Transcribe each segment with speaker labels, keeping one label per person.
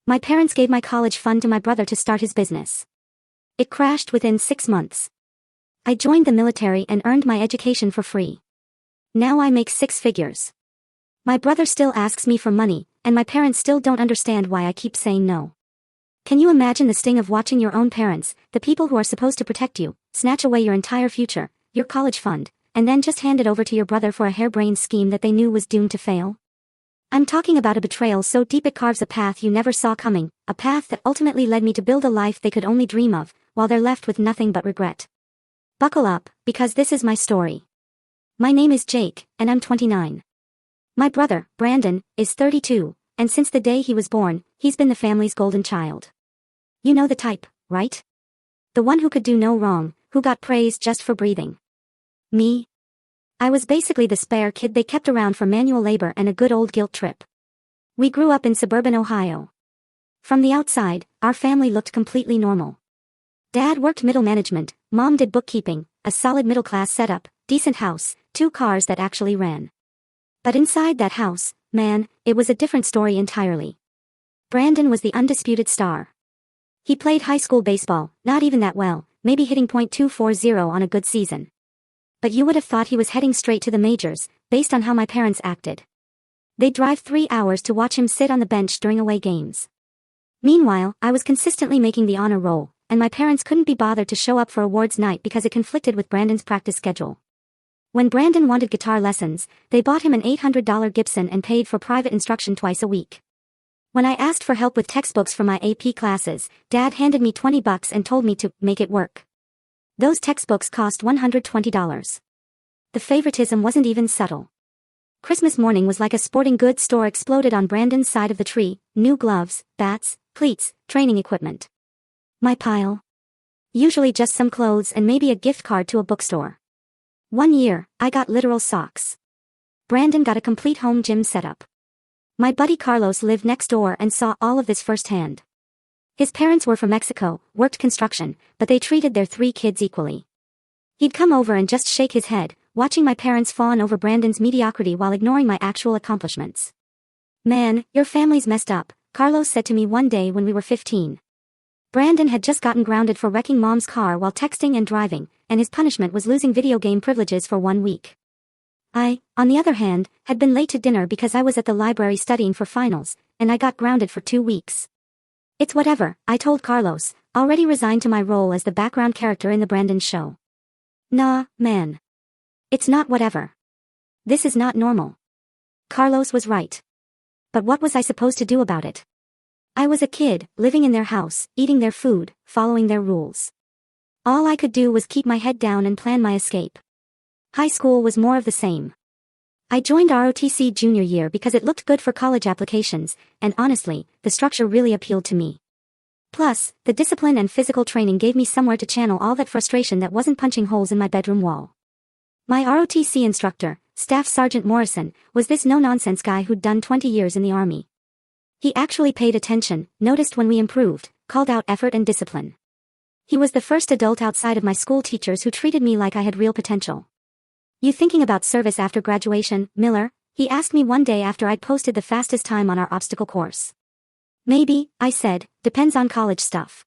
Speaker 1: My parents gave my college fund to my brother to start his business. It crashed within 6 months. I joined the military and earned my education for free. Now I make 6 figures. My brother still asks me for money, and my parents still don't understand why I keep saying no. Can you imagine the sting of watching your own parents, the people who are supposed to protect you, snatch away your entire future, your college fund, and then just hand it over to your brother for a harebrained scheme that they knew was doomed to fail? I'm talking about a betrayal so deep it carves a path you never saw coming, a path that ultimately led me to build a life they could only dream of, while they're left with nothing but regret. Buckle up, because this is my story. My name is Jake, and I'm 29. My brother, Brandon, is 32, and since the day he was born, he's been the family's golden child. You know the type, right? The one who could do no wrong, who got praise just for breathing. Me? I was basically the spare kid they kept around for manual labor and a good old guilt trip. We grew up in suburban Ohio. From the outside, our family looked completely normal. Dad worked middle management, Mom did bookkeeping, a solid middle-class setup, decent house, 2 cars that actually ran. But inside that house, man, it was a different story entirely. Brandon was the undisputed star. He played high school baseball, not even that well, maybe hitting .240 on a good season. But you would have thought he was heading straight to the majors, based on how my parents acted. They'd drive 3 hours to watch him sit on the bench during away games. Meanwhile, I was consistently making the honor roll, and my parents couldn't be bothered to show up for awards night because it conflicted with Brandon's practice schedule. When Brandon wanted guitar lessons, they bought him an $800 Gibson and paid for private instruction twice a week. When I asked for help with textbooks for my AP classes, Dad handed me $20 and told me to make it work. Those textbooks cost $120. The favoritism wasn't even subtle. Christmas morning was like a sporting goods store exploded on Brandon's side of the tree, new gloves, bats, cleats, training equipment. My pile? Usually just some clothes and maybe a gift card to a bookstore. One year, I got literal socks. Brandon got a complete home gym setup. My buddy Carlos lived next door and saw all of this firsthand. His parents were from Mexico, worked construction, but they treated their 3 kids equally. He'd come over and just shake his head, watching my parents fawn over Brandon's mediocrity while ignoring my actual accomplishments. "Man, your family's messed up," Carlos said to me one day when we were 15. Brandon had just gotten grounded for wrecking Mom's car while texting and driving, and his punishment was losing video game privileges for 1 week. I, on the other hand, had been late to dinner because I was at the library studying for finals, and I got grounded for 2 weeks. "It's whatever," I told Carlos, already resigned to my role as the background character in the Brandon show. "Nah, man. It's not whatever. This is not normal." Carlos was right. But what was I supposed to do about it? I was a kid, living in their house, eating their food, following their rules. All I could do was keep my head down and plan my escape. High school was more of the same. I joined ROTC junior year because it looked good for college applications, and honestly, the structure really appealed to me. Plus, the discipline and physical training gave me somewhere to channel all that frustration that wasn't punching holes in my bedroom wall. My ROTC instructor, Staff Sergeant Morrison, was this no-nonsense guy who'd done 20 years in the Army. He actually paid attention, noticed when we improved, called out effort and discipline. He was the first adult outside of my school teachers who treated me like I had real potential. "You thinking about service after graduation, Miller?" he asked me one day after I'd posted the fastest time on our obstacle course. "Maybe," I said, "depends on college stuff."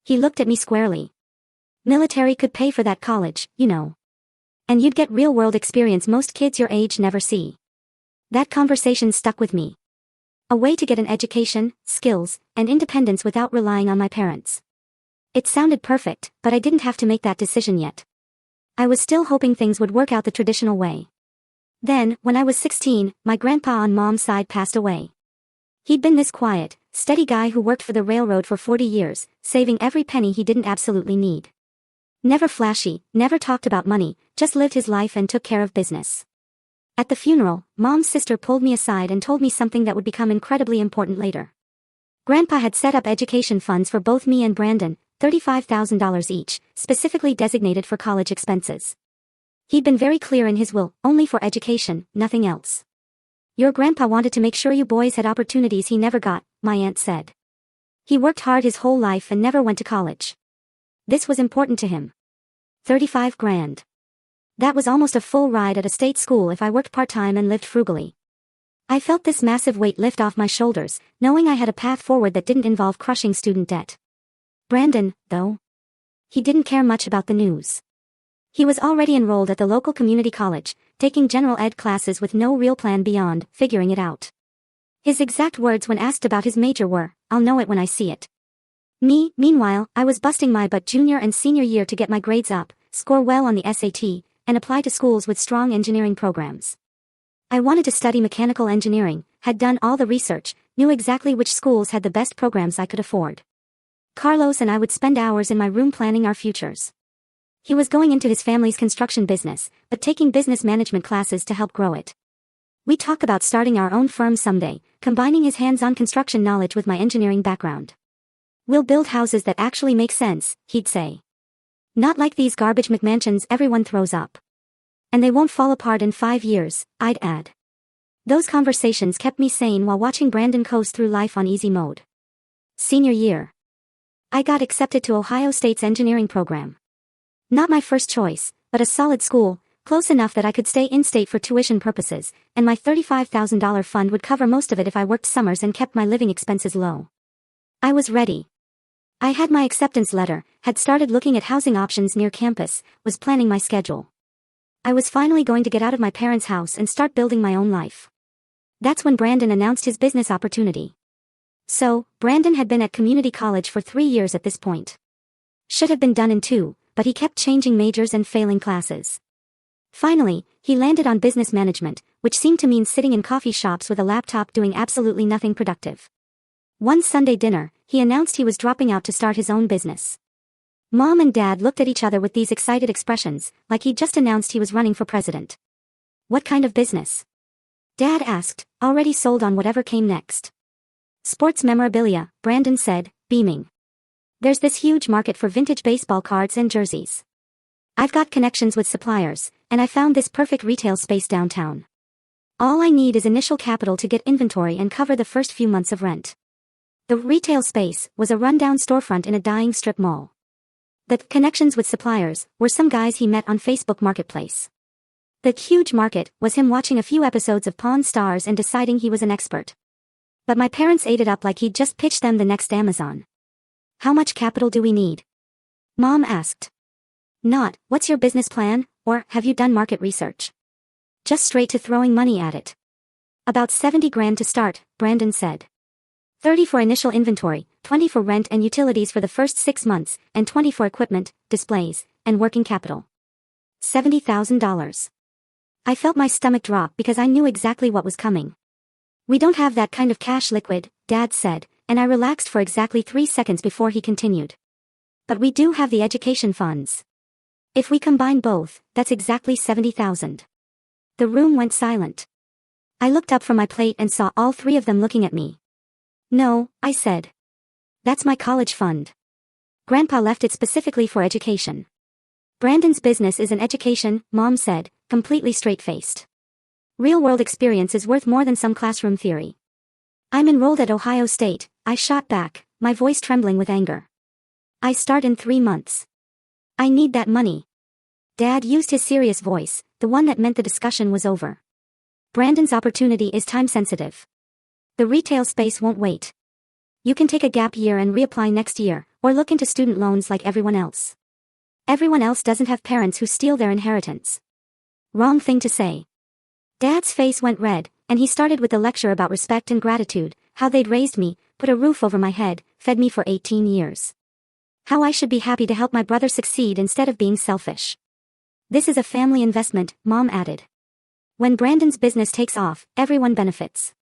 Speaker 1: He looked at me squarely. "Military could pay for that college, you know. And you'd get real-world experience most kids your age never see." That conversation stuck with me. A way to get an education, skills, and independence without relying on my parents. It sounded perfect, but I didn't have to make that decision yet. I was still hoping things would work out the traditional way. Then, when I was 16, my grandpa on Mom's side passed away. He'd been this quiet, steady guy who worked for the railroad for 40 years, saving every penny he didn't absolutely need. Never flashy, never talked about money, just lived his life and took care of business. At the funeral, Mom's sister pulled me aside and told me something that would become incredibly important later. Grandpa had set up education funds for both me and Brandon, $35,000 each, specifically designated for college expenses. He'd been very clear in his will, only for education, nothing else. "Your grandpa wanted to make sure you boys had opportunities he never got," my aunt said. "He worked hard his whole life and never went to college. This was important to him. 35 grand. That was almost a full ride at a state school if I worked part-time and lived frugally. I felt this massive weight lift off my shoulders, knowing I had a path forward that didn't involve crushing student debt. Brandon, though, he didn't care much about the news. He was already enrolled at the local community college, taking general ed classes with no real plan beyond figuring it out. His exact words when asked about his major were, "I'll know it when I see it." Me, meanwhile, I was busting my butt junior and senior year to get my grades up, score well on the SAT, and apply to schools with strong engineering programs. I wanted to study mechanical engineering, had done all the research, knew exactly which schools had the best programs I could afford. Carlos and I would spend hours in my room planning our futures. He was going into his family's construction business, but taking business management classes to help grow it. We talk about starting our own firm someday, combining his hands-on construction knowledge with my engineering background. "We'll build houses that actually make sense," he'd say. "Not like these garbage McMansions everyone throws up. And they won't fall apart in 5 years," I'd add. Those conversations kept me sane while watching Brandon coast through life on easy mode. Senior year. I got accepted to Ohio State's engineering program. Not my first choice, but a solid school, close enough that I could stay in-state for tuition purposes, and my $35,000 fund would cover most of it if I worked summers and kept my living expenses low. I was ready. I had my acceptance letter, had started looking at housing options near campus, was planning my schedule. I was finally going to get out of my parents' house and start building my own life. That's when Brandon announced his business opportunity. So, Brandon had been at community college for 3 years at this point. Should have been done in 2, but he kept changing majors and failing classes. Finally, he landed on business management, which seemed to mean sitting in coffee shops with a laptop doing absolutely nothing productive. One Sunday dinner, he announced he was dropping out to start his own business. Mom and Dad looked at each other with these excited expressions, like he'd just announced he was running for president. "What kind of business?" Dad asked, already sold on whatever came next. "Sports memorabilia," Brandon said, beaming. "There's this huge market for vintage baseball cards and jerseys. I've got connections with suppliers, and I found this perfect retail space downtown. All I need is initial capital to get inventory and cover the first few months of rent." The retail space was a rundown storefront in a dying strip mall. The connections with suppliers were some guys he met on Facebook Marketplace. The huge market was him watching a few episodes of Pawn Stars and deciding he was an expert. But my parents ate it up like he'd just pitched them the next Amazon. "How much capital do we need?" Mom asked. Not, "What's your business plan?" or "Have you done market research?" Just straight to throwing money at it. "About 70 grand to start," Brandon said. 30 for initial inventory, 20 for rent and utilities for the first 6 months, and 20 for equipment, displays, and working capital. $70,000. I felt my stomach drop because I knew exactly what was coming. "We don't have that kind of cash liquid," Dad said, and I relaxed for exactly 3 seconds before he continued. "But we do have the education funds. If we combine both, that's exactly 70,000. The room went silent. I looked up from my plate and saw all 3 of them looking at me. "No," I said. "That's my college fund. Grandpa left it specifically for education." "Brandon's business is an education," Mom said, completely straight-faced. "Real-world experience is worth more than some classroom theory." "I'm enrolled at Ohio State," I shot back, my voice trembling with anger. "I start in 3 months. I need that money." Dad used his serious voice, the one that meant the discussion was over. "Brandon's opportunity is time-sensitive. The retail space won't wait. You can take a gap year and reapply next year, or look into student loans like everyone else. Everyone else doesn't have parents who steal their inheritance." Wrong thing to say. Dad's face went red, and he started with a lecture about respect and gratitude, how they'd raised me, put a roof over my head, fed me for 18 years. How I should be happy to help my brother succeed instead of being selfish. "This is a family investment," Mom added. "When Brandon's business takes off, everyone benefits.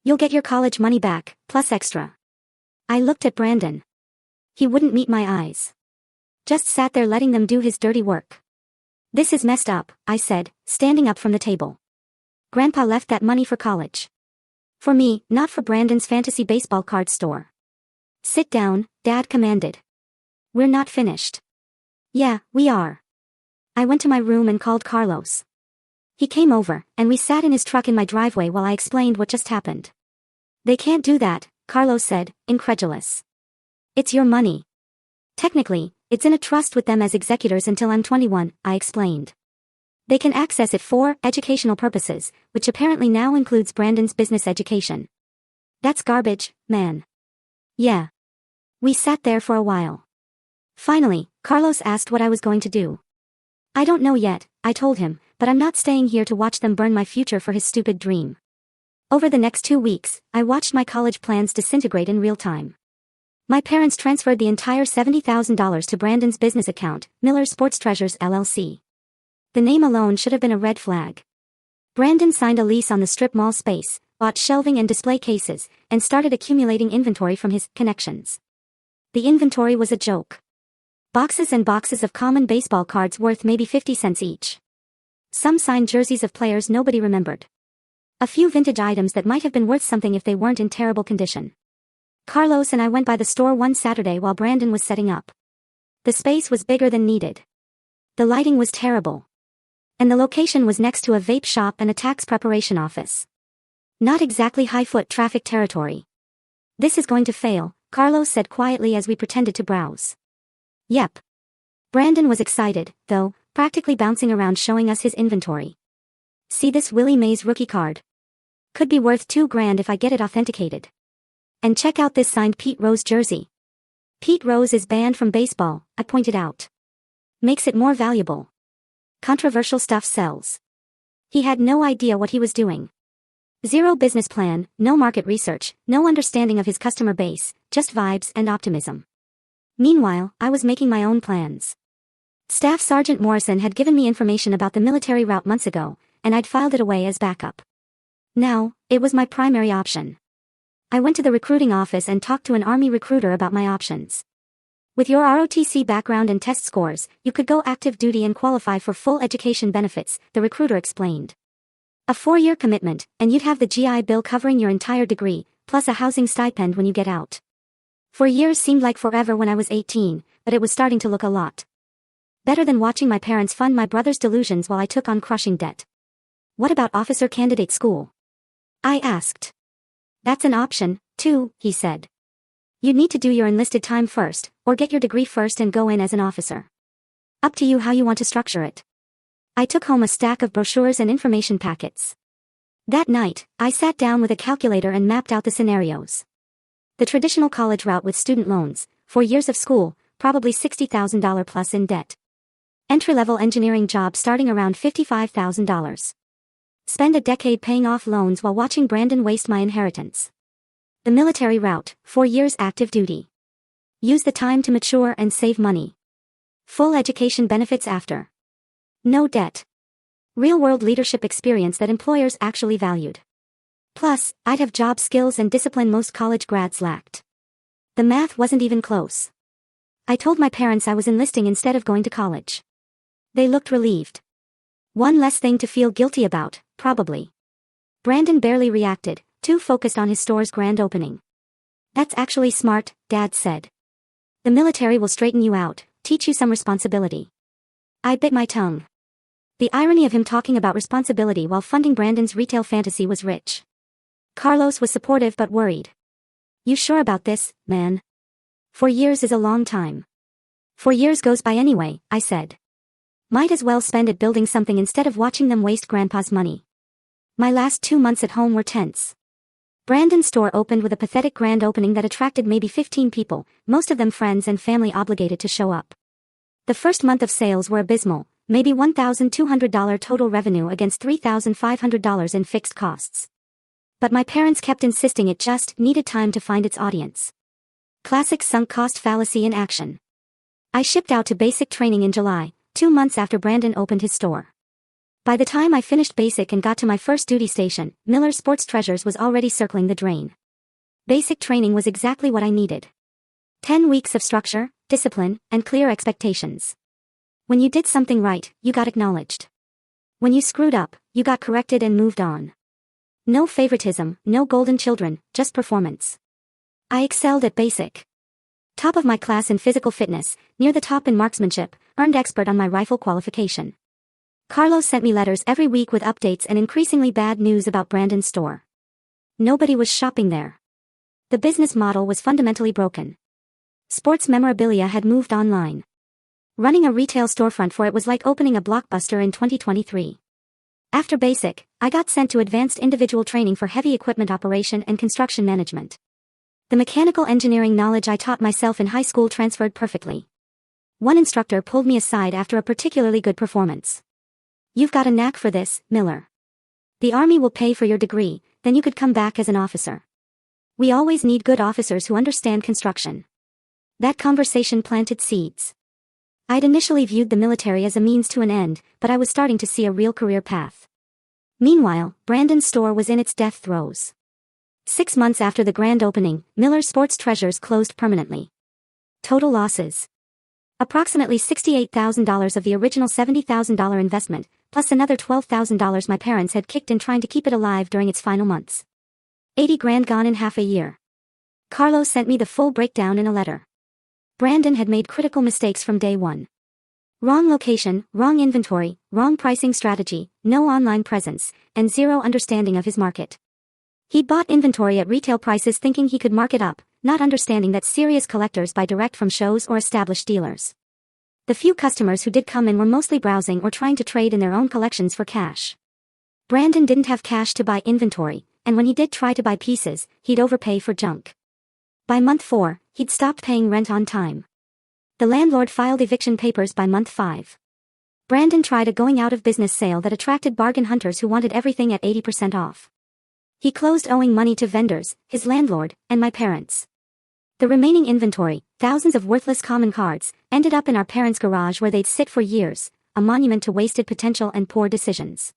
Speaker 1: You'll get your college money back, plus extra." I looked at Brandon. He wouldn't meet my eyes. Just sat there letting them do his dirty work. "This is messed up," I said, standing up from the table. "Grandpa left that money for college. For me, not for Brandon's fantasy baseball card store." "Sit down," Dad commanded. "We're not finished." "Yeah, we are." I went to my room and called Carlos. He came over, and we sat in his truck in my driveway while I explained what just happened. "They can't do that," Carlos said, incredulous. "It's your money." "Technically, it's in a trust with them as executors until I'm 21, I explained. They can access it for educational purposes, which apparently now includes Brandon's business education. That's garbage, man. Yeah. We sat there for a while. Finally, Carlos asked what I was going to do. I don't know yet, I told him, but I'm not staying here to watch them burn my future for his stupid dream. Over the next 2 weeks, I watched my college plans disintegrate in real time. My parents transferred the entire $70,000 to Brandon's business account, Miller Sports Treasures LLC. The name alone should have been a red flag. Brandon signed a lease on the strip mall space, bought shelving and display cases, and started accumulating inventory from his connections. The inventory was a joke. Boxes and boxes of common baseball cards worth maybe 50 cents each. Some signed jerseys of players nobody remembered. A few vintage items that might have been worth something if they weren't in terrible condition. Carlos and I went by the store one Saturday while Brandon was setting up. The space was bigger than needed. The lighting was terrible. And the location was next to a vape shop and a tax preparation office. Not exactly high-foot traffic territory. This is going to fail, Carlos said quietly as we pretended to browse. Yep. Brandon was excited, though, practically bouncing around showing us his inventory. See this Willie Mays rookie card? Could be worth $2,000 if I get it authenticated. And check out this signed Pete Rose jersey. Pete Rose is banned from baseball, I pointed out. Makes it more valuable. Controversial stuff sells. He had no idea what he was doing. Zero business plan, no market research, no understanding of his customer base, just vibes and optimism. Meanwhile, I was making my own plans. Staff Sergeant Morrison had given me information about the military route months ago, and I'd filed it away as backup. Now, it was my primary option. I went to the recruiting office and talked to an Army recruiter about my options. With your ROTC background and test scores, you could go active duty and qualify for full education benefits, the recruiter explained. A 4-year commitment, and you'd have the GI Bill covering your entire degree, plus a housing stipend when you get out. 4 years seemed like forever when I was 18, but it was starting to look a lot better than watching my parents fund my brother's delusions while I took on crushing debt. What about officer candidate school? I asked. That's an option, too, he said. You need to do your enlisted time first, or get your degree first and go in as an officer. Up to you how you want to structure it. I took home a stack of brochures and information packets. That night, I sat down with a calculator and mapped out the scenarios. The traditional college route with student loans, 4 years of school, probably $60,000 plus in debt. Entry-level engineering job starting around $55,000. Spend a decade paying off loans while watching Brandon waste my inheritance. The military route, 4 years active duty. Use the time to mature and save money. Full education benefits after. No debt. Real-world leadership experience that employers actually valued. Plus, I'd have job skills and discipline most college grads lacked. The math wasn't even close. I told my parents I was enlisting instead of going to college. They looked relieved. One less thing to feel guilty about, probably. Brandon barely reacted, too focused on his store's grand opening. That's actually smart, Dad said. The military will straighten you out, teach you some responsibility. I bit my tongue. The irony of him talking about responsibility while funding Brandon's retail fantasy was rich. Carlos was supportive but worried. You sure about this, man? 4 years is a long time. 4 years goes by anyway, I said. Might as well spend it building something instead of watching them waste Grandpa's money. My last 2 months at home were tense. Brandon's store opened with a pathetic grand opening that attracted maybe 15 people, most of them friends and family obligated to show up. The first month of sales were abysmal, maybe $1,200 total revenue against $3,500 in fixed costs. But my parents kept insisting it just needed time to find its audience. Classic sunk cost fallacy in action. I shipped out to basic training in July, 2 months after Brandon opened his store. By the time I finished basic and got to my first duty station, Miller Sports Treasures was already circling the drain. Basic training was exactly what I needed. 10 weeks of structure, discipline, and clear expectations. When you did something right, you got acknowledged. When you screwed up, you got corrected and moved on. No favoritism, no golden children, just performance. I excelled at basic. Top of my class in physical fitness, near the top in marksmanship, earned expert on my rifle qualification. Carlos sent me letters every week with updates and increasingly bad news about Brandon's store. Nobody was shopping there. The business model was fundamentally broken. Sports memorabilia had moved online. Running a retail storefront for it was like opening a Blockbuster in 2023. After basic, I got sent to advanced individual training for heavy equipment operation and construction management. The mechanical engineering knowledge I taught myself in high school transferred perfectly. One instructor pulled me aside after a particularly good performance. "You've got a knack for this, Miller. The Army will pay for your degree, then you could come back as an officer. We always need good officers who understand construction." That conversation planted seeds. I'd initially viewed the military as a means to an end, but I was starting to see a real career path. Meanwhile, Brandon's store was in its death throes. 6 months after the grand opening, Miller's Sports Treasures closed permanently. Total losses: approximately $68,000 of the original $70,000 investment, plus another $12,000 my parents had kicked in trying to keep it alive during its final months. 80 grand gone in half a year. Carlo sent me the full breakdown in a letter. Brandon had made critical mistakes from day one. Wrong location, wrong inventory, wrong pricing strategy, no online presence, and zero understanding of his market. He'd bought inventory at retail prices thinking he could mark it up, not understanding that serious collectors buy direct from shows or established dealers. The few customers who did come in were mostly browsing or trying to trade in their own collections for cash. Brandon didn't have cash to buy inventory, and when he did try to buy pieces, he'd overpay for junk. By month 4, he'd stopped paying rent on time. The landlord filed eviction papers by month 5. Brandon tried a going out of business sale that attracted bargain hunters who wanted everything at 80% off. He closed owing money to vendors, his landlord, and my parents. The remaining inventory, thousands of worthless common cards, ended up in our parents' garage where they'd sit for years, a monument to wasted potential and poor decisions.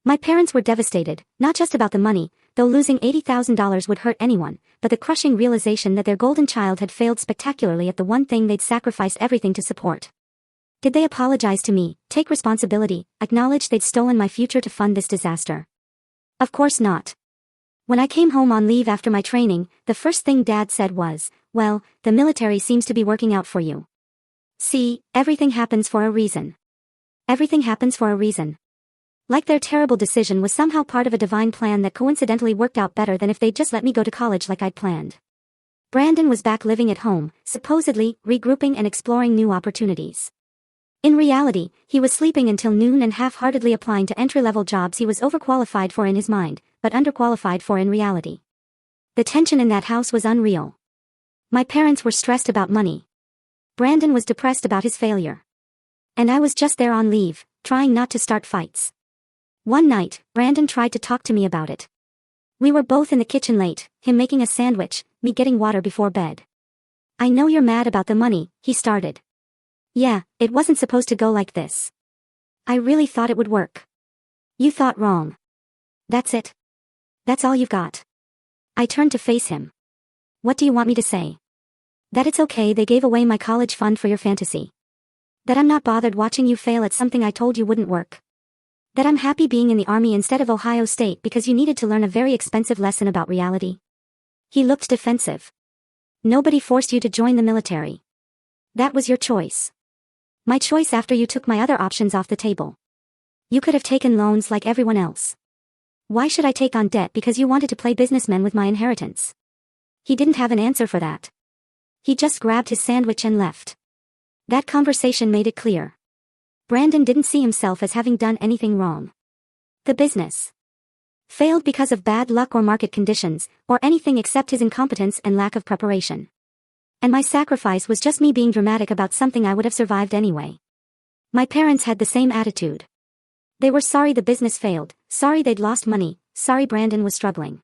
Speaker 1: My parents were devastated, not just about the money, though losing $80,000 would hurt anyone, but the crushing realization that their golden child had failed spectacularly at the one thing they'd sacrificed everything to support. Did they apologize to me, take responsibility, acknowledge they'd stolen my future to fund this disaster? Of course not. When I came home on leave after my training, the first thing Dad said was, "Well, the military seems to be working out for you. See, everything happens for a reason. Everything happens for a reason." Like their terrible decision was somehow part of a divine plan that coincidentally worked out better than if they'd just let me go to college like I'd planned. Brandon was back living at home, supposedly regrouping and exploring new opportunities. In reality, he was sleeping until noon and half-heartedly applying to entry-level jobs he was overqualified for in his mind, but underqualified for in reality. The tension in that house was unreal. My parents were stressed about money. Brandon was depressed about his failure. And I was just there on leave, trying not to start fights. One night, Brandon tried to talk to me about it. We were both in the kitchen late, him making a sandwich, me getting water before bed. "I know you're mad about the money," he started. "Yeah, it wasn't supposed to go like this. I really thought it would work." "You thought wrong. That's it. That's all you've got." I turned to face him. "What do you want me to say? That it's okay they gave away my college fund for your fantasy? That I'm not bothered watching you fail at something I told you wouldn't work? That I'm happy being in the Army instead of Ohio State because you needed to learn a very expensive lesson about reality?" He looked defensive. "Nobody forced you to join the military. That was your choice. My choice after you took my other options off the table. You could have taken loans like everyone else. Why should I take on debt because you wanted to play businessman with my inheritance?" He didn't have an answer for that. He just grabbed his sandwich and left. That conversation made it clear. Brandon didn't see himself as having done anything wrong. The business failed because of bad luck or market conditions, or anything except his incompetence and lack of preparation. And my sacrifice was just me being dramatic about something I would have survived anyway. My parents had the same attitude. They were sorry the business failed, sorry they'd lost money, sorry Brandon was struggling.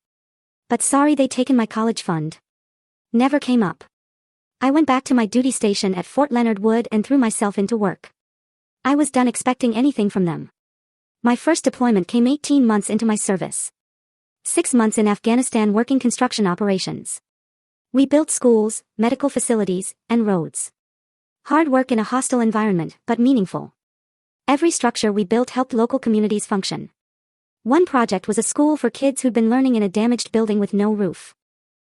Speaker 1: But sorry they'd taken my college fund. Never came up. I went back to my duty station at Fort Leonard Wood and threw myself into work. I was done expecting anything from them. My first deployment came 18 months into my service. 6 months in Afghanistan working construction operations. We built schools, medical facilities, and roads. Hard work in a hostile environment, but meaningful. Every structure we built helped local communities function. One project was a school for kids who'd been learning in a damaged building with no roof.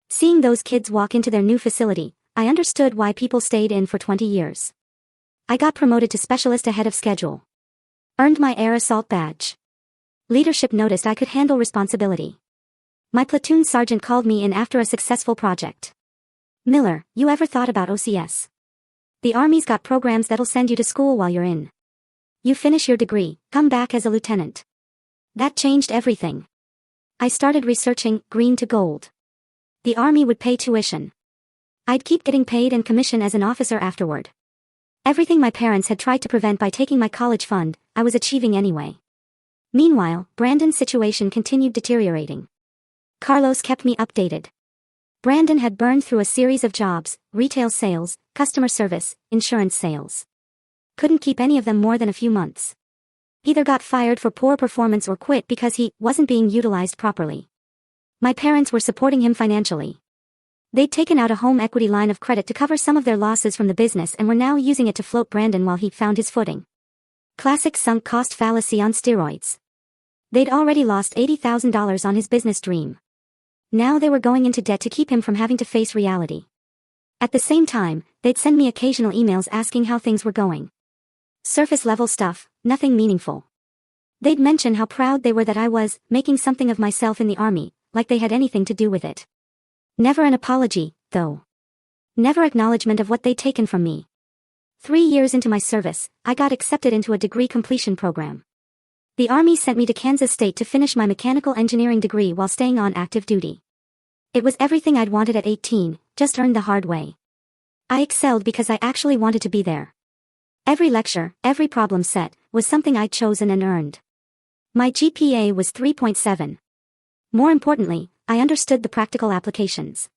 Speaker 1: Seeing those kids walk into their new facility, I understood why people stayed in for 20 years. I got promoted to specialist ahead of schedule. Earned my air assault badge. Leadership noticed I could handle responsibility. My platoon sergeant called me in after a successful project. "Miller, you ever thought about OCS? The Army's got programs that'll send you to school while you're in. You finish your degree, come back as a lieutenant. That changed everything. I started researching green to gold. The Army would pay tuition. I'd keep getting paid and commission as an officer afterward. Everything my parents had tried to prevent by taking my college fund, I was achieving anyway. Meanwhile, Brandon's situation continued deteriorating. Carlos kept me updated. Brandon had burned through a series of jobs, retail sales, customer service, insurance sales. Couldn't keep any of them more than a few months. Either got fired for poor performance or quit because he wasn't being utilized properly. My parents were supporting him financially. They'd taken out a home equity line of credit to cover some of their losses from the business and were now using it to float Brandon while he found his footing. Classic sunk cost fallacy on steroids. They'd already lost $80,000 on his business dream. Now they were going into debt to keep him from having to face reality. At the same time, they'd send me occasional emails asking how things were going. Surface level stuff, nothing meaningful. They'd mention how proud they were that I was making something of myself in the Army, like they had anything to do with it. Never an apology, though. Never acknowledgement of what they'd taken from me. 3 years into my service, I got accepted into a degree completion program. The Army sent me to Kansas State to finish my mechanical engineering degree while staying on active duty. It was everything I'd wanted at 18, just earned the hard way. I excelled because I actually wanted to be there. Every lecture, every problem set, was something I'd chosen and earned. My GPA was 3.7. More importantly, I understood the practical applications.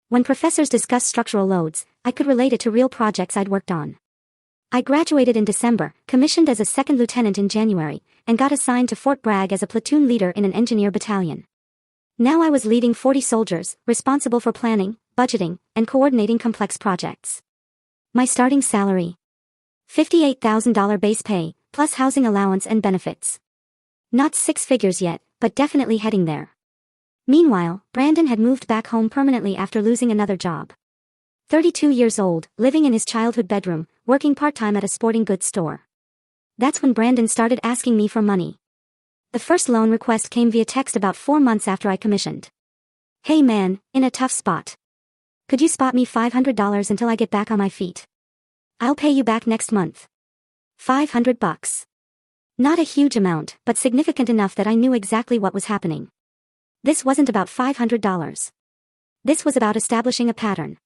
Speaker 1: When professors discussed structural loads, I could relate it to real projects I'd worked on. I graduated in December, commissioned as a second lieutenant in January, and got assigned to Fort Bragg as a platoon leader in an engineer battalion. Now I was leading 40 soldiers, responsible for planning, budgeting, and coordinating complex projects. My starting salary: $58,000 base pay, plus housing allowance and benefits. Not six figures yet, but definitely heading there. Meanwhile, Brandon had moved back home permanently after losing another job. 32 years old, living in his childhood bedroom, working part-time at a sporting goods store. That's when Brandon started asking me for money. The first loan request came via text about 4 months after I commissioned. "Hey man, in a tough spot. Could you spot me $500 until I get back on my feet? I'll pay you back next month." $500. Not a huge amount, but significant enough that I knew exactly what was happening. This wasn't about $500. This was about establishing a pattern.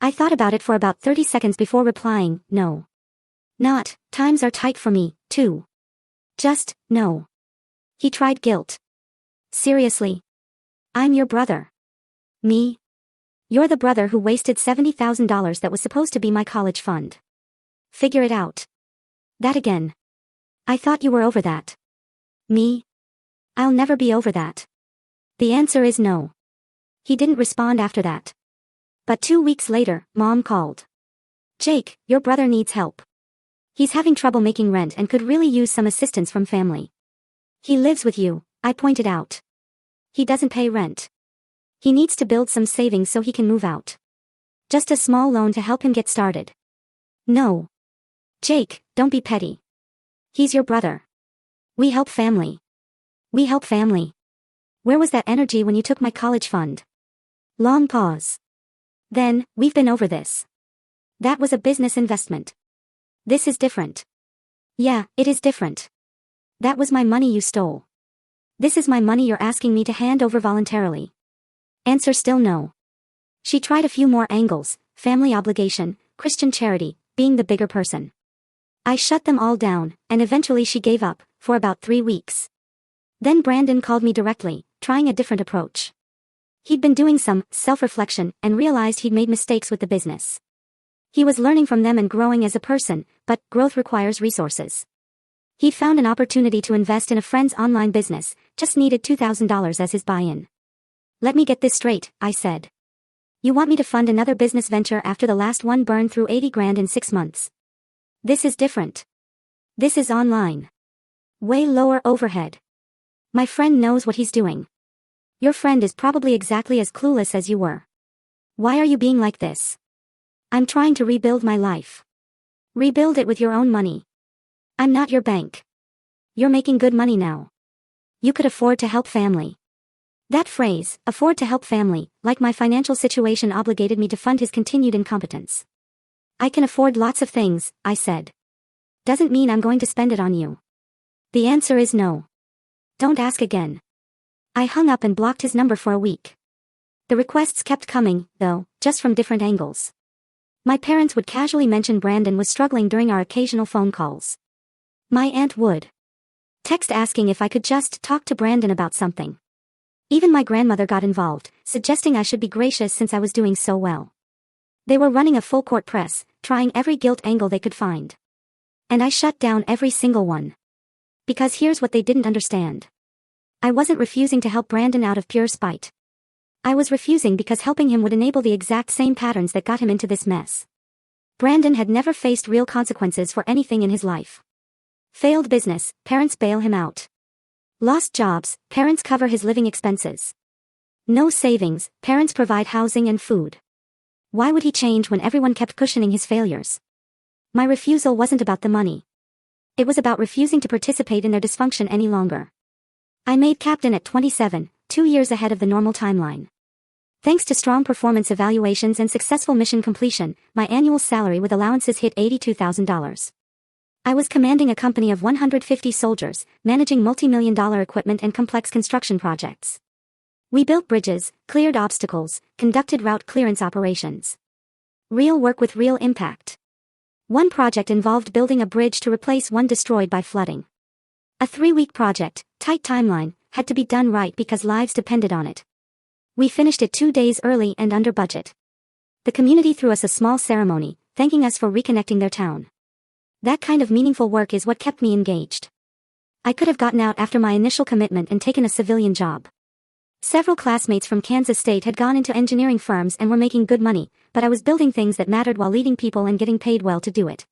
Speaker 1: I thought about it for about 30 seconds before replying, "No. Not, times are tight for me, too. Just, no." He tried guilt. "Seriously? I'm your brother." "Me? You're the brother who wasted $70,000 that was supposed to be my college fund. Figure it out." "That again. I thought you were over that." "Me? I'll never be over that." The answer is no. He didn't respond after that. But 2 weeks later, Mom called. "Jake, your brother needs help. He's having trouble making rent and could really use some assistance from family." "He lives with you," I pointed out. "He doesn't pay rent. He needs to build some savings so he can move out. Just a small loan to help him get started." "No. Jake, don't be petty. He's your brother. We help family. We help family. Where was that energy when you took my college fund?" Long pause. "Then, we've been over this. That was a business investment. This is different." "Yeah, it is different. That was my money you stole. This is my money you're asking me to hand over voluntarily." Answer still no. She tried a few more angles: family obligation, Christian charity, being the bigger person. I shut them all down, and eventually she gave up, for about 3 weeks. Then Brandon called me directly, trying a different approach. He'd been doing some self-reflection and realized he'd made mistakes with the business. He was learning from them and growing as a person, but growth requires resources. He'd found an opportunity to invest in a friend's online business, just needed $2,000 as his buy-in. "Let me get this straight," I said. "You want me to fund another business venture after the last one burned through 80 grand in 6 months? This is different. This is online. Way lower overhead. My friend knows what he's doing. Your friend is probably exactly as clueless as you were. Why are you being like this? I'm trying to rebuild my life. Rebuild it with your own money. I'm not your bank. You're making good money now. You could afford to help family." That phrase, afford to help family, like my financial situation obligated me to fund his continued incompetence. I can afford lots of things, I said. Doesn't mean I'm going to spend it on you. The answer is no. Don't ask again. I hung up and blocked his number for a week. The requests kept coming, though, just from different angles. My parents would casually mention Brandon was struggling during our occasional phone calls. My aunt would text asking if I could just talk to Brandon about something. Even my grandmother got involved, suggesting I should be gracious since I was doing so well. They were running a full-court press, trying every guilt angle they could find. And I shut down every single one. Because here's what they didn't understand. I wasn't refusing to help Brandon out of pure spite. I was refusing because helping him would enable the exact same patterns that got him into this mess. Brandon had never faced real consequences for anything in his life. Failed business, parents bail him out. Lost jobs, parents cover his living expenses. No savings, parents provide housing and food. Why would he change when everyone kept cushioning his failures? My refusal wasn't about the money. It was about refusing to participate in their dysfunction any longer. I made captain at 27, 2 years ahead of the normal timeline. Thanks to strong performance evaluations and successful mission completion, my annual salary with allowances hit $82,000. I was commanding a company of 150 soldiers, managing multi-million-dollar equipment and complex construction projects. We built bridges, cleared obstacles, conducted route clearance operations. Real work with real impact. One project involved building a bridge to replace one destroyed by flooding. A 3-week project, tight timeline, had to be done right because lives depended on it. We finished it 2 days early and under budget. The community threw us a small ceremony, thanking us for reconnecting their town. That kind of meaningful work is what kept me engaged. I could have gotten out after my initial commitment and taken a civilian job. Several classmates from Kansas State had gone into engineering firms and were making good money, but I was building things that mattered while leading people and getting paid well to do it.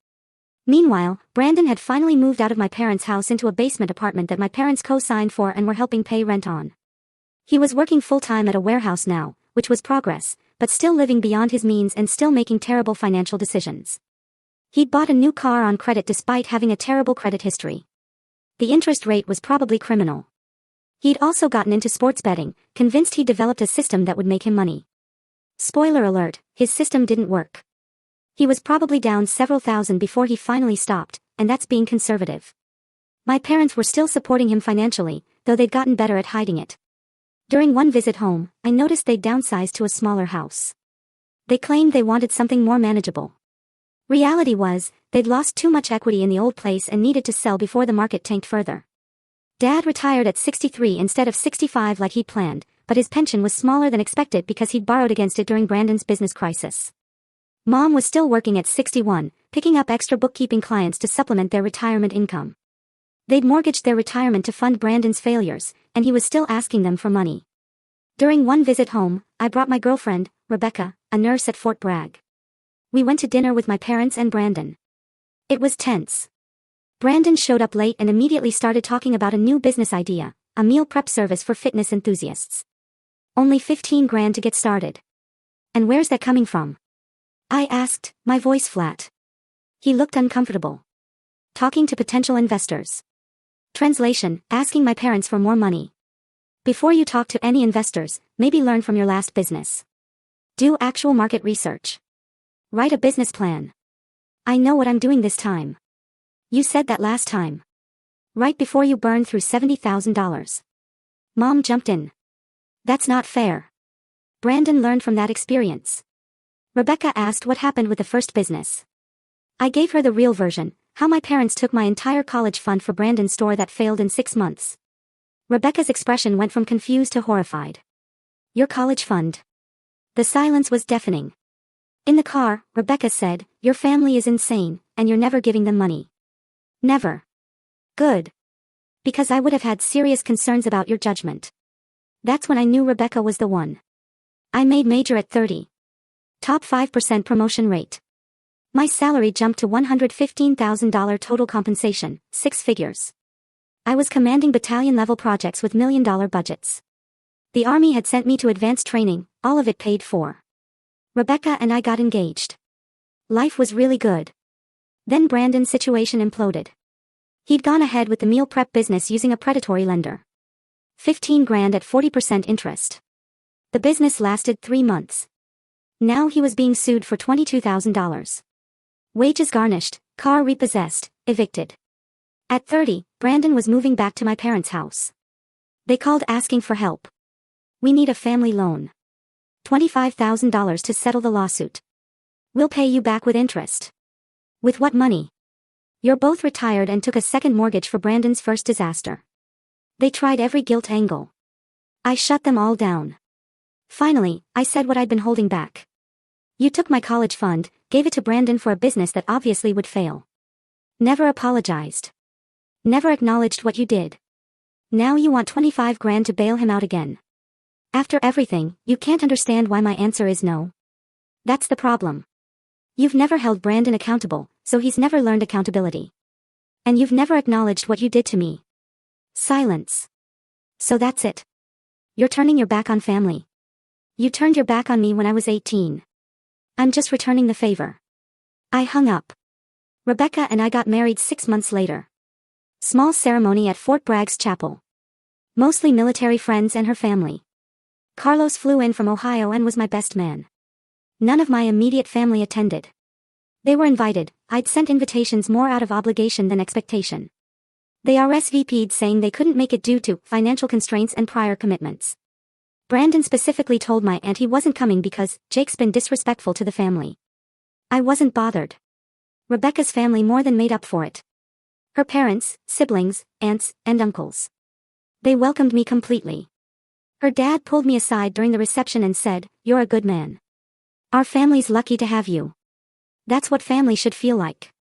Speaker 1: Meanwhile, Brandon had finally moved out of my parents' house into a basement apartment that my parents co-signed for and were helping pay rent on. He was working full-time at a warehouse now, which was progress, but still living beyond his means and still making terrible financial decisions. He'd bought a new car on credit despite having a terrible credit history. The interest rate was probably criminal. He'd also gotten into sports betting, convinced he'd developed a system that would make him money. Spoiler alert, his system didn't work. He was probably down several thousand before he finally stopped, and that's being conservative. My parents were still supporting him financially, though they'd gotten better at hiding it. During one visit home, I noticed they'd downsized to a smaller house. They claimed they wanted something more manageable. Reality was, they'd lost too much equity in the old place and needed to sell before the market tanked further. Dad retired at 63 instead of 65 like he'd planned, but his pension was smaller than expected because he'd borrowed against it during Brandon's business crisis. Mom was still working at 61, picking up extra bookkeeping clients to supplement their retirement income. They'd mortgaged their retirement to fund Brandon's failures, and he was still asking them for money. During one visit home, I brought my girlfriend, Rebecca, a nurse at Fort Bragg. We went to dinner with my parents and Brandon. It was tense. Brandon showed up late and immediately started talking about a new business idea, a meal prep service for fitness enthusiasts. Only $15,000 to get started. And where's that coming from? I asked, my voice flat. He looked uncomfortable. Talking to potential investors. Translation, asking my parents for more money. Before you talk to any investors, maybe learn from your last business. Do actual market research. Write a business plan. I know what I'm doing this time. You said that last time. Right before you burned through $70,000. Mom jumped in. That's not fair. Brandon learned from that experience. Rebecca asked what happened with the first business. I gave her the real version, how my parents took my entire college fund for Brandon's store that failed in 6 months. Rebecca's expression went from confused to horrified. Your college fund. The silence was deafening. In the car, Rebecca said, your family is insane, and you're never giving them money. Never. Good. Because I would have had serious concerns about your judgment. That's when I knew Rebecca was the one. I made major at 30. Top 5% promotion rate. My salary jumped to $115,000 total compensation, 6 figures. I was commanding battalion-level projects with million-dollar budgets. The Army had sent me to advanced training, all of it paid for. Rebecca and I got engaged. Life was really good. Then Brandon's situation imploded. He'd gone ahead with the meal prep business using a predatory lender. $15,000 at 40% interest. The business lasted 3 months. Now he was being sued for $22,000. Wages garnished, car repossessed, evicted. At 30, Brandon was moving back to my parents' house. They called asking for help. We need a family loan. $25,000 to settle the lawsuit. We'll pay you back with interest. With what money? You're both retired and took a second mortgage for Brandon's first disaster. They tried every guilt angle. I shut them all down. Finally, I said what I'd been holding back. You took my college fund, gave it to Brandon for a business that obviously would fail. Never apologized. Never acknowledged what you did. Now you want 25 grand to bail him out again. After everything, you can't understand why my answer is no. That's the problem. You've never held Brandon accountable, so he's never learned accountability. And you've never acknowledged what you did to me. Silence. So that's it. You're turning your back on family. You turned your back on me when I was 18. I'm just returning the favor. I hung up. Rebecca and I got married 6 months later. Small ceremony at Fort Bragg's chapel. Mostly military friends and her family. Carlos flew in from Ohio and was my best man. None of my immediate family attended. They were invited. I'd sent invitations more out of obligation than expectation. They RSVP'd saying they couldn't make it due to financial constraints and prior commitments. Brandon specifically told my aunt he wasn't coming because Jake's been disrespectful to the family. I wasn't bothered. Rebecca's family more than made up for it. Her parents, siblings, aunts, and uncles. They welcomed me completely. Her dad pulled me aside during the reception and said, "You're a good man. Our family's lucky to have you." That's what family should feel like.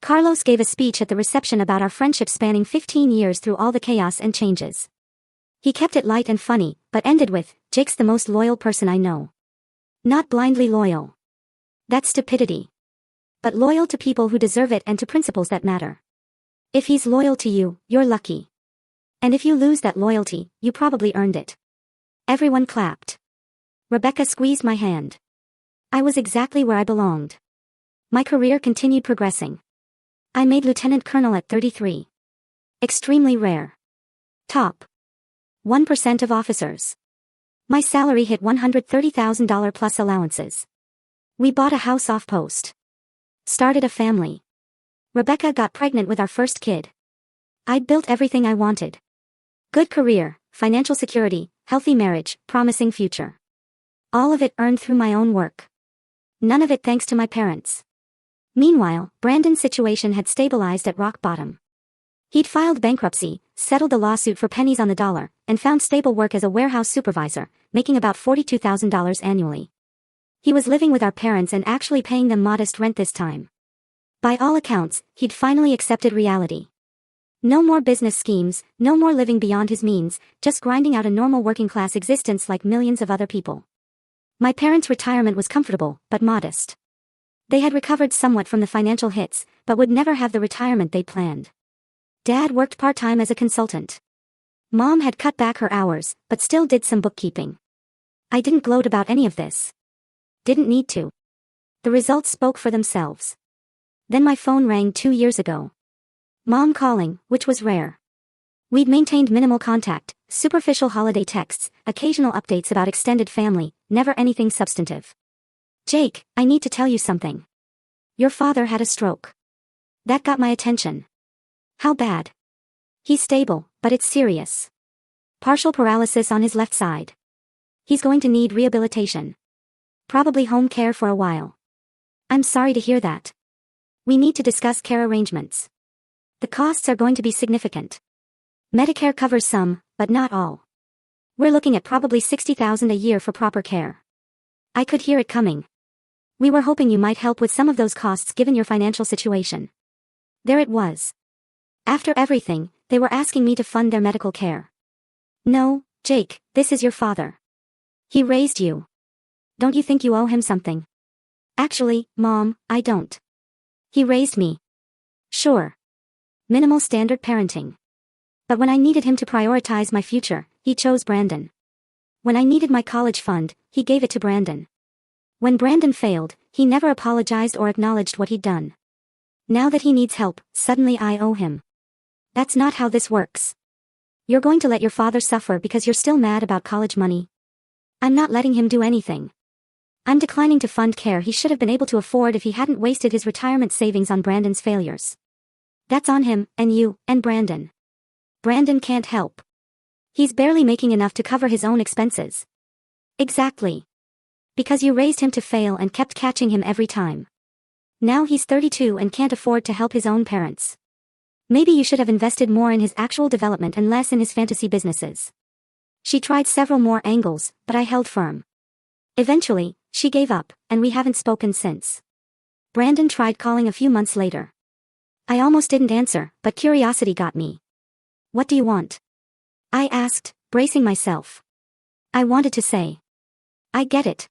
Speaker 1: Carlos gave a speech at the reception about our friendship spanning 15 years through all the chaos and changes. He kept it light and funny, but ended with, "Jake's the most loyal person I know. Not blindly loyal. That's stupidity. But loyal to people who deserve it and to principles that matter. If he's loyal to you, you're lucky. And if you lose that loyalty, you probably earned it." Everyone clapped. Rebecca squeezed my hand. I was exactly where I belonged. My career continued progressing. I made lieutenant colonel at 33. Extremely rare. Top 1% of officers. My salary hit $130,000 plus allowances. We bought a house off post. Started a family. Rebecca got pregnant with our first kid. I'd built everything I wanted. Good career, financial security, healthy marriage, promising future. All of it earned through my own work. None of it thanks to my parents. Meanwhile, Brandon's situation had stabilized at rock bottom. He'd filed bankruptcy, settled the lawsuit for pennies on the dollar, and found stable work as a warehouse supervisor, making about $42,000 annually. He was living with our parents and actually paying them modest rent this time. By all accounts, he'd finally accepted reality. No more business schemes, no more living beyond his means, just grinding out a normal working-class existence like millions of other people. My parents' retirement was comfortable, but modest. They had recovered somewhat from the financial hits, but would never have the retirement they'd planned. Dad worked part-time as a consultant. Mom had cut back her hours, but still did some bookkeeping. I didn't gloat about any of this. Didn't need to. The results spoke for themselves. Then my phone rang 2 years ago. Mom calling, which was rare. We'd maintained minimal contact, superficial holiday texts, occasional updates about extended family, never anything substantive. "Jake, I need to tell you something. Your father had a stroke." That got my attention. "How bad?" "He's stable, but it's serious. Partial paralysis on his left side. He's going to need rehabilitation. Probably home care for a while." "I'm sorry to hear that. We need to discuss care arrangements. The costs are going to be significant. Medicare covers some, but not all. We're looking at probably $60,000 a year for proper care." I could hear it coming. "We were hoping you might help with some of those costs given your financial situation." There it was. After everything, they were asking me to fund their medical care. "No, Jake, this is your father. He raised you. Don't you think you owe him something?" "Actually, Mom, I don't. He raised me." "Sure. Minimal standard parenting. But when I needed him to prioritize my future, he chose Brandon. When I needed my college fund, he gave it to Brandon. When Brandon failed, he never apologized or acknowledged what he'd done. Now that he needs help, suddenly I owe him. That's not how this works. You're going to let your father suffer because you're still mad about college money? I'm not letting him do anything. I'm declining to fund care he should have been able to afford if he hadn't wasted his retirement savings on Brandon's failures. That's on him, and you, and Brandon. Brandon can't help. He's barely making enough to cover his own expenses. Exactly. Because you raised him to fail and kept catching him every time. Now he's 32 and can't afford to help his own parents. Maybe you should have invested more in his actual development and less in his fantasy businesses. She tried several more angles, but I held firm. Eventually, she gave up, and we haven't spoken since. Brandon tried calling a few months later. I almost didn't answer, but curiosity got me. What do you want? I asked, bracing myself. I wanted to say. I get it.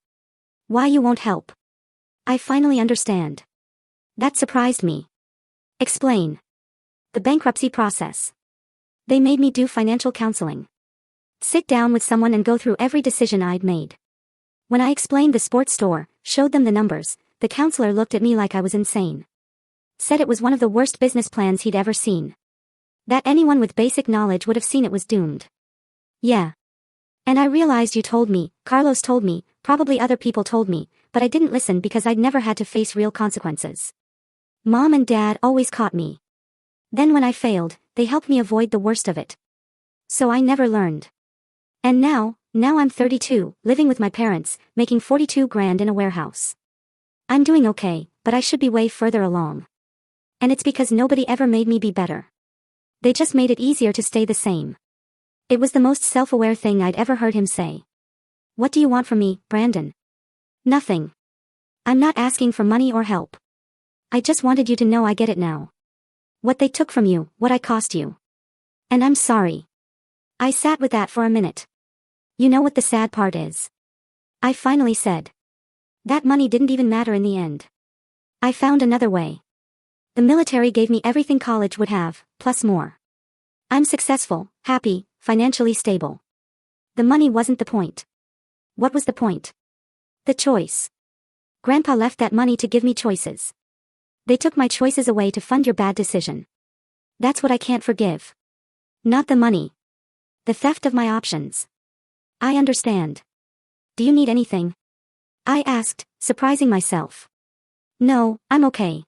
Speaker 1: Why you won't help. I finally understand. That surprised me. Explain. The bankruptcy process. They made me do financial counseling. Sit down with someone and go through every decision I'd made. When I explained the sports store, showed them the numbers, the counselor looked at me like I was insane. Said it was one of the worst business plans he'd ever seen. That anyone with basic knowledge would have seen it was doomed. Yeah. And I realized you told me, Carlos told me, probably other people told me, but I didn't listen because I'd never had to face real consequences. Mom and Dad always caught me. Then when I failed, they helped me avoid the worst of it. So I never learned. And now I'm 32, living with my parents, making 42 grand in a warehouse. I'm doing okay, but I should be way further along. And it's because nobody ever made me be better. They just made it easier to stay the same. It was the most self-aware thing I'd ever heard him say. What do you want from me, Brandon? Nothing. I'm not asking for money or help. I just wanted you to know I get it now. What they took from you, what I cost you. And I'm sorry. I sat with that for a minute. You know what the sad part is? I finally said. That money didn't even matter in the end. I found another way. The military gave me everything college would have, plus more. I'm successful, happy, financially stable. The money wasn't the point. What was the point? The choice. Grandpa left that money to give me choices. They took my choices away to fund your bad decision. That's what I can't forgive. Not the money. The theft of my options. I understand. Do you need anything? I asked, surprising myself. No, I'm okay.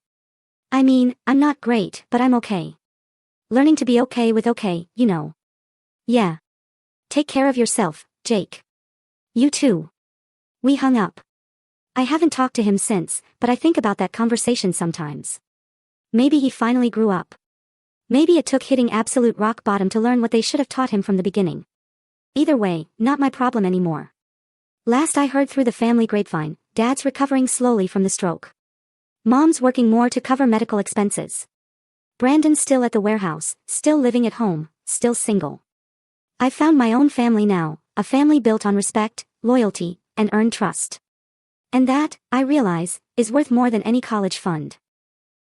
Speaker 1: I mean, I'm not great, but I'm okay. Learning to be okay with okay, you know. Yeah. Take care of yourself, Jake. You too. We hung up. I haven't talked to him since, but I think about that conversation sometimes. Maybe he finally grew up. Maybe it took hitting absolute rock bottom to learn what they should have taught him from the beginning. Either way, not my problem anymore. Last I heard through the family grapevine, Dad's recovering slowly from the stroke. Mom's working more to cover medical expenses. Brandon's still at the warehouse, still living at home, still single. I've found my own family now, a family built on respect, loyalty, and earned trust. And that, I realize, is worth more than any college fund.